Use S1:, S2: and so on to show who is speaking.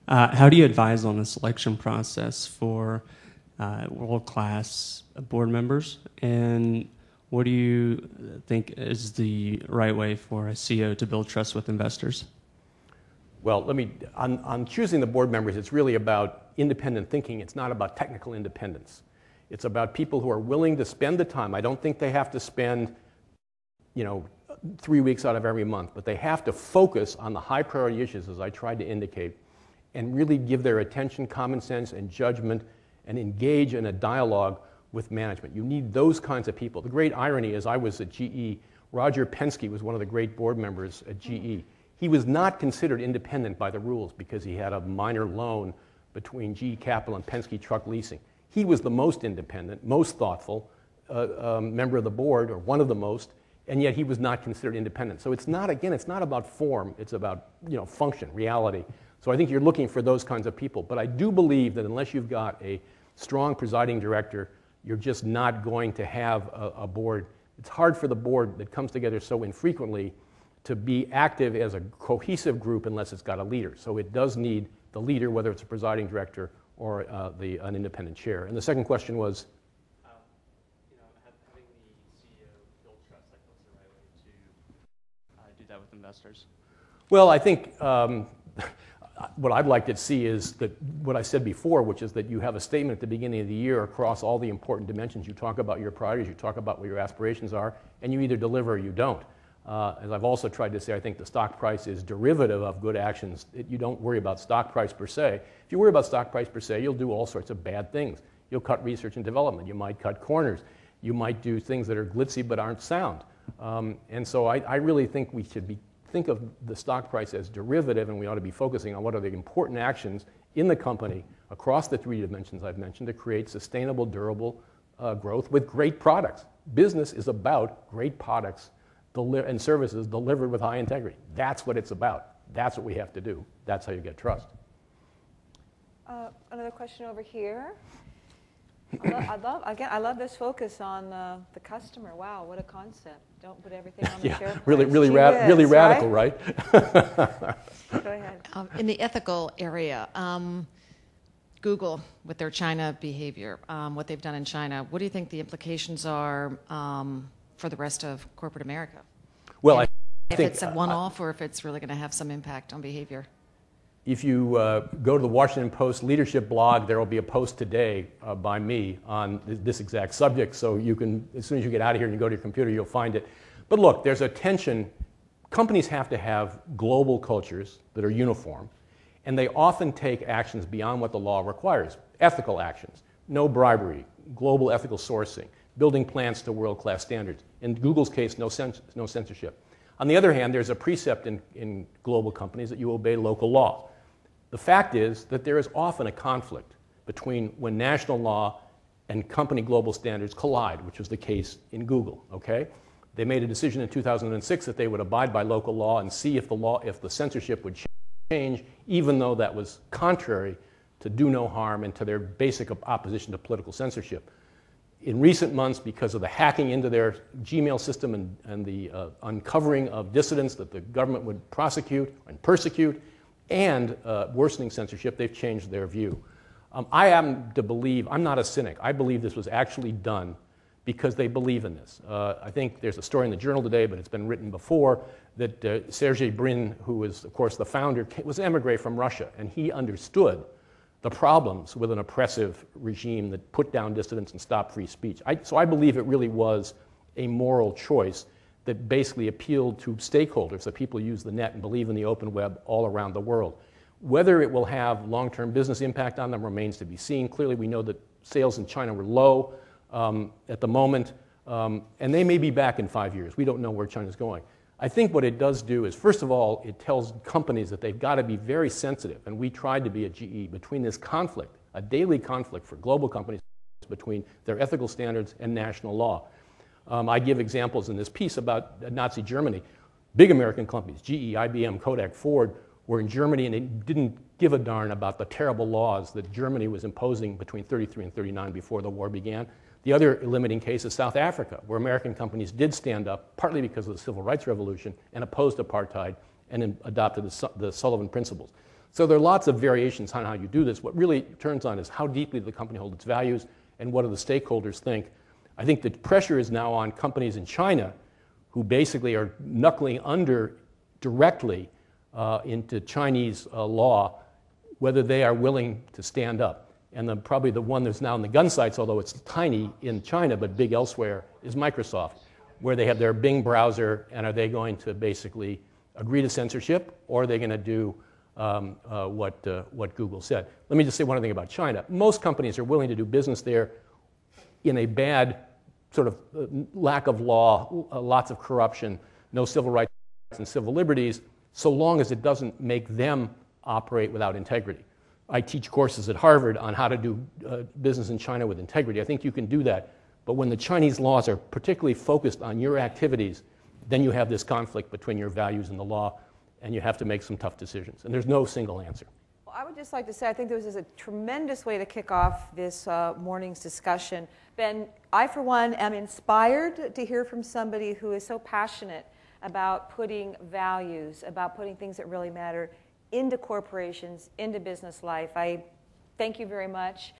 S1: How do you advise on the selection process for world-class board members? And what do you think is the right way for a CEO to build trust with investors?
S2: Well, on choosing the board members, it's really about independent thinking. It's not about technical independence. It's about people who are willing to spend the time. I don't think they have to spend, 3 weeks out of every month, but they have to focus on the high priority issues, as I tried to indicate, and really give their attention, common sense, and judgment, and engage in a dialogue with management. You need those kinds of people. The great irony is I was at GE. Roger Penske was one of the great board members at GE. He was not considered independent by the rules because he had a minor loan between GE Capital and Penske Truck Leasing. He was the most independent, most thoughtful member of the board, or one of the most, and yet he was not considered independent. So it's not about form, it's about function, reality. So I think you're looking for those kinds of people. But I do believe that unless you've got a strong presiding director, you're just not going to have a board. It's hard for the board that comes together so infrequently to be active as a cohesive group unless it's got a leader. So it does need the leader, whether it's a presiding director or an independent chair. And the second question was?
S1: Having the CEO build trust, what's the right way to do that with investors?
S2: Well, I think what I'd like to see is that what I said before, which is that you have a statement at the beginning of the year across all the important dimensions. You talk about your priorities, you talk about what your aspirations are, and you either deliver or you don't. As I've also tried to say, I think the stock price is derivative of good actions. You don't worry about stock price per se. If you worry about stock price per se, you'll do all sorts of bad things. You'll cut research and development. You might cut corners. You might do things that are glitzy but aren't sound. And so I really think we should think of the stock price as derivative, and we ought to be focusing on what are the important actions in the company across the 3 dimensions I've mentioned to create sustainable, durable growth with great products. Business is about great products and services delivered with high integrity. That's what it's about. That's what we have to do. That's how you get trust.
S3: Another question over here. I love this focus on the customer. Wow, what a concept. Don't put everything on the share price.
S2: Really radical, right?
S3: Go ahead.
S4: In the ethical area, Google, with their China behavior, what they've done in China, what do you think the implications are for the rest of corporate America?
S2: Well, I
S4: think if it's a one-off or if it's really going to have some impact on behavior.
S2: If you go to the Washington Post leadership blog, there will be a post today by me on this exact subject, so you can, as soon as you get out of here and you go to your computer, you'll find it. But look, there's a tension. Companies have to have global cultures that are uniform, and they often take actions beyond what the law requires. Ethical actions, no bribery, global ethical sourcing, building plants to world-class standards. In Google's case, no censorship. On the other hand, there's a precept in global companies that you obey local law. The fact is that there is often a conflict between when national law and company global standards collide, which was the case in Google, okay? They made a decision in 2006 that they would abide by local law and see if the censorship would change, even though that was contrary to do no harm and to their basic opposition to political censorship. In recent months, because of the hacking into their Gmail system and the uncovering of dissidents that the government would prosecute and persecute, and worsening censorship, they've changed their view. I happen to believe, I'm not a cynic, I believe this was actually done because they believe in this. I think there's a story in the Journal today, but it's been written before, that Sergey Brin, who is, of course, the founder, was an emigre from Russia, and he understood the problems with an oppressive regime that put down dissidents and stopped free speech. So I believe it really was a moral choice that basically appealed to stakeholders, that people use the net and believe in the open web all around the world. Whether it will have long-term business impact on them remains to be seen. Clearly, we know that sales in China were low at the moment, and they may be back in 5 years. We don't know where China's going. I think what it does do is, first of all, it tells companies that they've got to be very sensitive, and we tried to be at GE, between this conflict, a daily conflict for global companies between their ethical standards and national law. I give examples in this piece about Nazi Germany. Big American companies, GE, IBM, Kodak, Ford, were in Germany, and they didn't give a darn about the terrible laws that Germany was imposing between 33 and 39 before the war began. The other limiting case is South Africa, where American companies did stand up, partly because of the Civil Rights Revolution, and opposed apartheid and adopted the Sullivan Principles. So there are lots of variations on how you do this. What really turns on is how deeply the company holds its values and what do the stakeholders think. I think the pressure is now on companies in China who basically are knuckling under directly into Chinese law, whether they are willing to stand up. And probably the one that's now in the gun sights, although it's tiny in China but big elsewhere, is Microsoft, where they have their Bing browser, and are they going to basically agree to censorship, or are they going to do what Google said? Let me just say one thing about China. Most companies are willing to do business there in a bad sort of lack of law, lots of corruption, no civil rights and civil liberties, so long as it doesn't make them operate without integrity. I teach courses at Harvard on how to do business in China with integrity. I think you can do that. But when the Chinese laws are particularly focused on your activities, then you have this conflict between your values and the law, and you have to make some tough decisions. And there's no single answer.
S3: Well, I would just like to say I think this is a tremendous way to kick off this morning's discussion. Ben, I, for one, am inspired to hear from somebody who is so passionate about putting values, about putting things that really matter into corporations, into business life. I thank you very much.